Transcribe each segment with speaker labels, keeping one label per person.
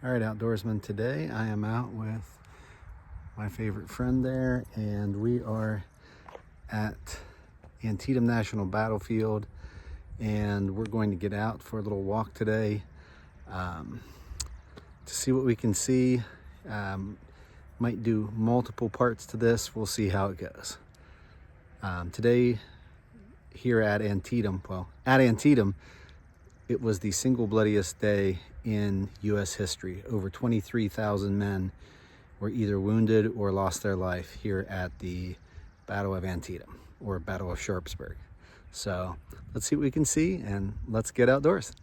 Speaker 1: All right, outdoorsman, today I am out with my favorite friend there, and we are at Antietam National Battlefield, and we're going to get out for a little walk today to see what we can see. Might do multiple parts to this. We'll see how it goes. Today here at Antietam, it was the single bloodiest day in U.S. history. Over 23,000 men were either wounded or lost their life here at the Battle of Antietam, or Battle of Sharpsburg. So let's see what we can see, and let's get outdoors.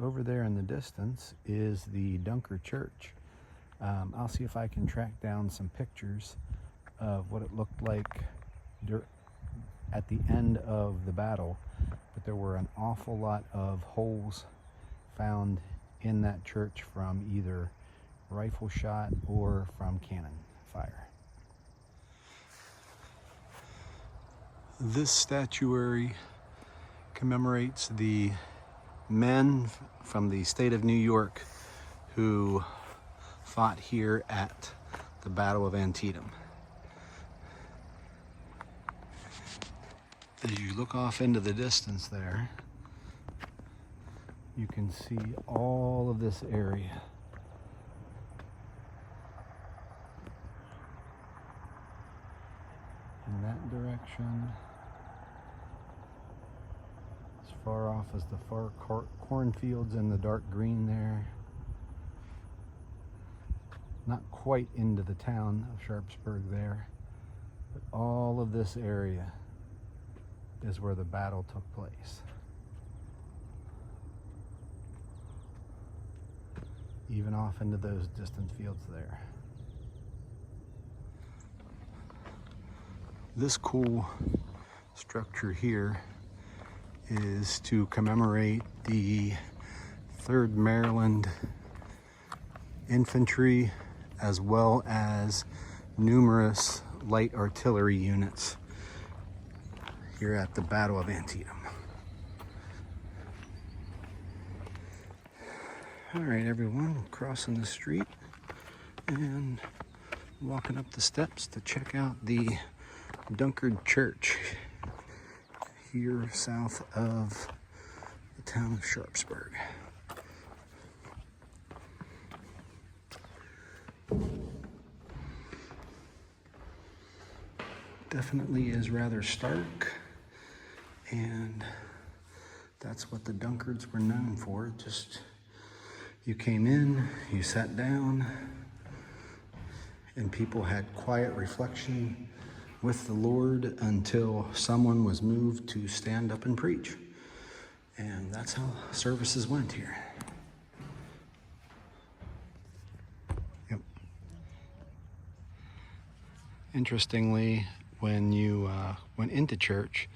Speaker 1: Over there in the distance is the Dunker Church. I'll see if I can track down some pictures of what it looked like at the end of the battle, but there were an awful lot of holes found in that church from either rifle shot or from cannon fire. This statuary commemorates the men from the state of New York who fought here at the Battle of Antietam. As you look off into the distance there, you can see all of this area. In that direction, as far off as the far cornfields in the dark green there. Not quite into the town of Sharpsburg there, but all of this area is where the battle took place. Even off into those distant fields there. This cool structure here is to commemorate the 3rd Maryland Infantry, as well as numerous light artillery units here at the Battle of Antietam. All right, everyone, crossing the street and walking up the steps to check out the Dunker Church here south of the town of Sharpsburg. Definitely is rather stark, and that's what the Dunkards were known for. Just, you came in, you sat down, and people had quiet reflection with the Lord until someone was moved to stand up and preach. And that's how services went here. Yep. Interestingly, when you went into church,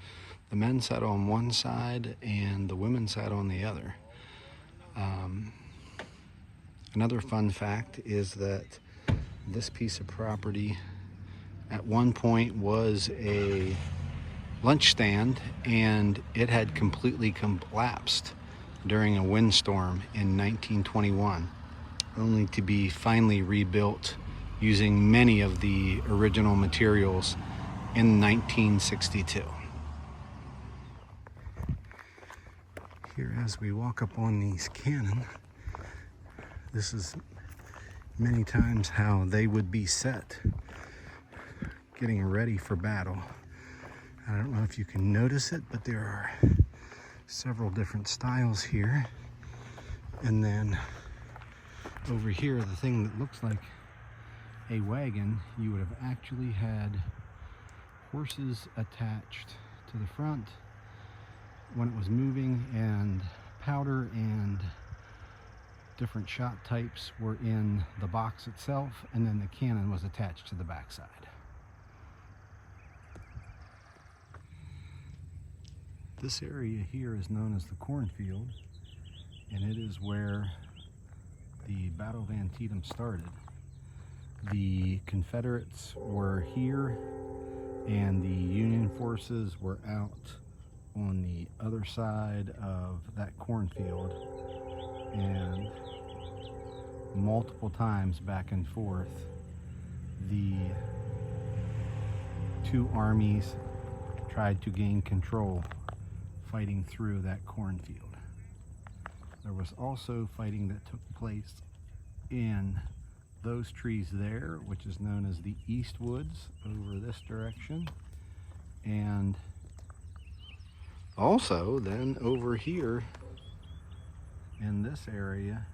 Speaker 1: the men sat on one side and the women sat on the other. Another fun fact is that this piece of property at one point was a lunch stand, and it had completely collapsed during a windstorm in 1921, only to be finally rebuilt using many of the original materials in 1962. Here, as we walk up on these cannon, this is many times how they would be set, getting ready for battle. I don't know if you can notice it, but there are several different styles here. And then over here, the thing that looks like a wagon, you would have actually had horses attached to the front when it was moving, and powder and different shot types were in the box itself, and then the cannon was attached to the backside. This area here is known as the cornfield, and it is where the Battle of Antietam started. The Confederates were here, and the Union forces were out on the other side of that cornfield, and multiple times back and forth, the two armies tried to gain control, fighting through that cornfield. There was also fighting that took place in those trees there, which is known as the East Woods over this direction, and also then over here in this area,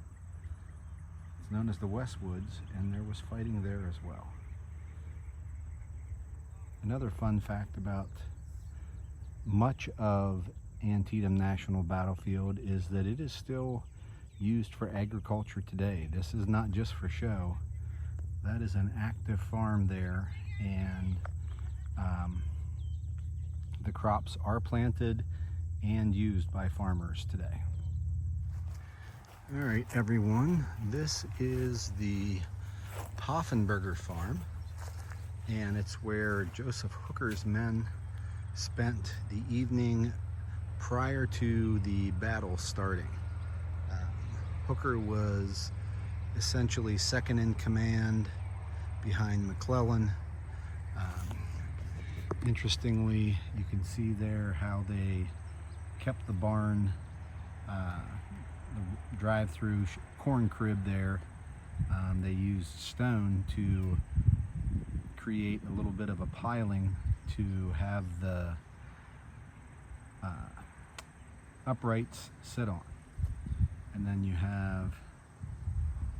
Speaker 1: it's known as the West Woods, and there was fighting there as well. Another fun fact about much of Antietam National Battlefield is that it is still used for agriculture today. This is not just for show. That is an active farm there, and the crops are planted and used by farmers today. All right, everyone, this is the Poffenberger farm, and it's where Joseph Hooker's men spent the evening prior to the battle starting. Hooker was essentially second in command behind McClellan. Interestingly, you can see there how they kept the barn, the drive-through corn crib there. They used stone to create a little bit of a piling to have the uprights sit on. And then you have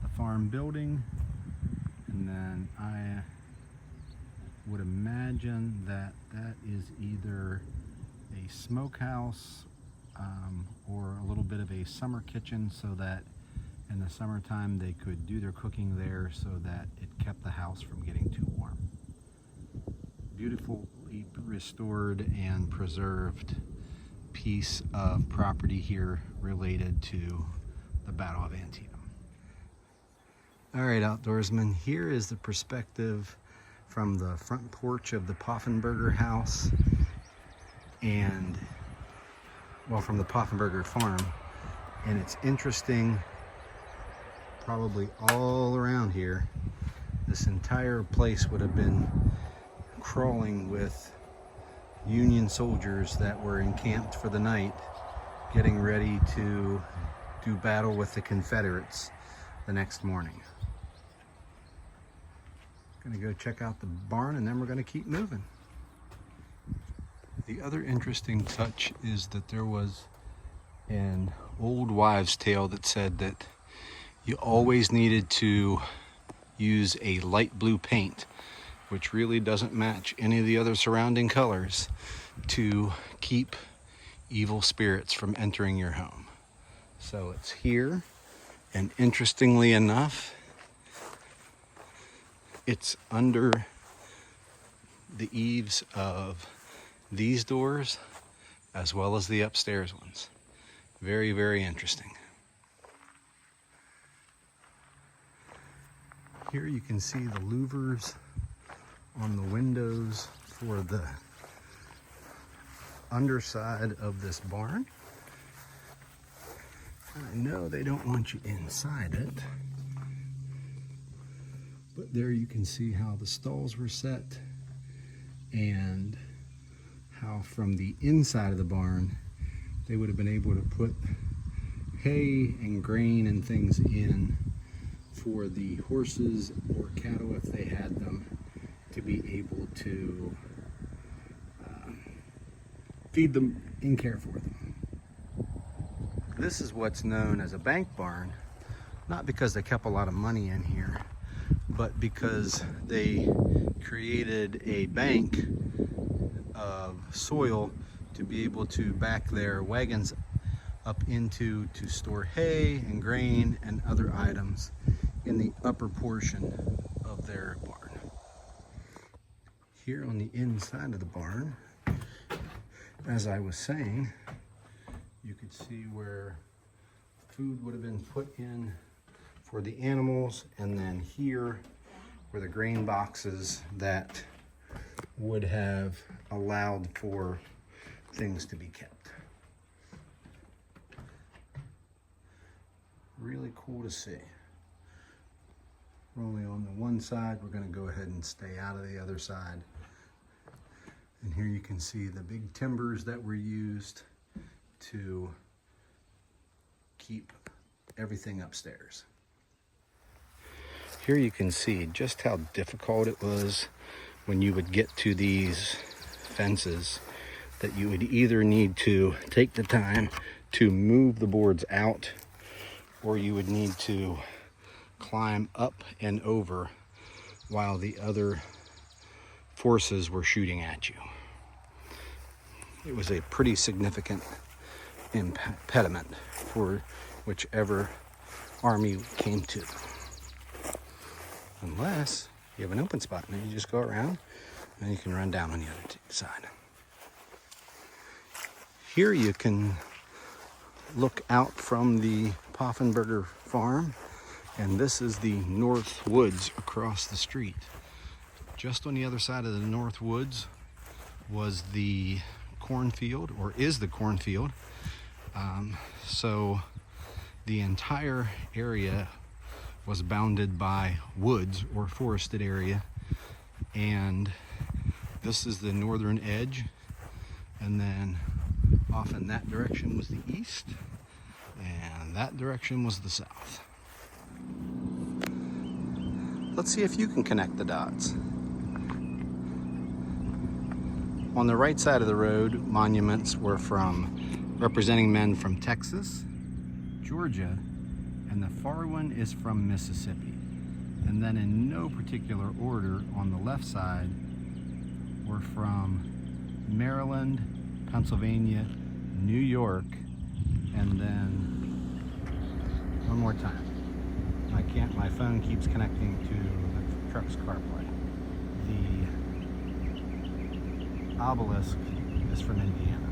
Speaker 1: the farm building, and then I would imagine that that is either a smokehouse or a little bit of a summer kitchen, so that in the summertime they could do their cooking there so that it kept the house from getting too warm. Beautifully restored and preserved piece of property here related to the Battle of Antietam. All right, outdoorsmen, here is the perspective from the front porch of the Poffenberger house, and well, from the Poffenberger farm. And it's interesting, probably all around here, this entire place would have been crawling with Union soldiers that were encamped for the night, getting ready to do battle with the Confederates the next morning. Gonna go check out the barn, and then we're gonna keep moving. The other interesting touch is that there was an old wives' tale that said that you always needed to use a light blue paint, which really doesn't match any of the other surrounding colors, to keep evil spirits from entering your home. So it's here, and interestingly enough, it's under the eaves of these doors as well as the upstairs ones. Very, very interesting. Here you can see the louvers on the windows for the underside of this barn. I know they don't want you inside it, but there you can see how the stalls were set and how from the inside of the barn they would have been able to put hay and grain and things in for the horses or cattle, if they had them, to be able to feed them and care for them. This is what's known as a bank barn, not because they kept a lot of money in here, but because they created a bank of soil to be able to back their wagons up into to store hay and grain and other items in the upper portion of their barn. Here on the inside of the barn, as I was saying, you could see where food would have been put in for the animals, and then here were the grain boxes that would have allowed for things to be kept. Really cool to see. We're only on the one side. We're going to go ahead and stay out of the other side. And here you can see the big timbers that were used to keep everything upstairs. Here you can see just how difficult it was when you would get to these fences, that you would either need to take the time to move the boards out, or you would need to climb up and over while the other forces were shooting at you. It was a pretty significant impediment for whichever army came to. Unless you have an open spot, and then you just go around and you can run down on the other side. Here you can look out from the Poffenberger farm, and this is the North Woods across the street. Just on the other side of the North Woods was the cornfield, or is the cornfield. So the entire area was bounded by woods or forested area, and this is the northern edge, and then off in that direction was the east, and that direction was the south. Let's see if you can connect the dots. On the right side of the road, monuments were representing men from Texas, Georgia, and the far one is from Mississippi. And then in no particular order, on the left side, were from Maryland, Pennsylvania, New York, and then one more time. My phone keeps connecting to the truck's CarPlay. The obelisk is from Indiana.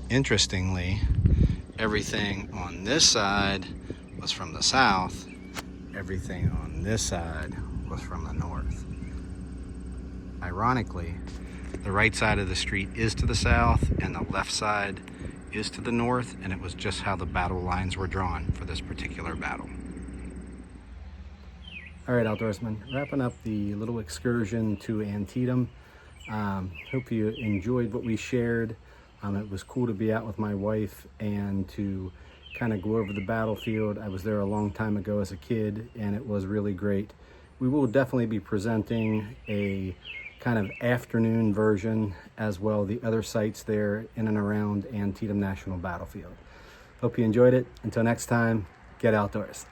Speaker 1: Interestingly, everything on this side was from the south. Everything on this side was from the north. Ironically, the right side of the street is to the south and the left side is to the north, and it was just how the battle lines were drawn for this particular battle. All right, outdoorsmen, wrapping up the little excursion to Antietam. Hope you enjoyed what we shared. It was cool to be out with my wife and to kind of go over the battlefield. I was there a long time ago as a kid, and it was really great. We will definitely be presenting a kind of afternoon version as well, the other sites there in and around Antietam National Battlefield. Hope you enjoyed it. Until next time, get outdoors.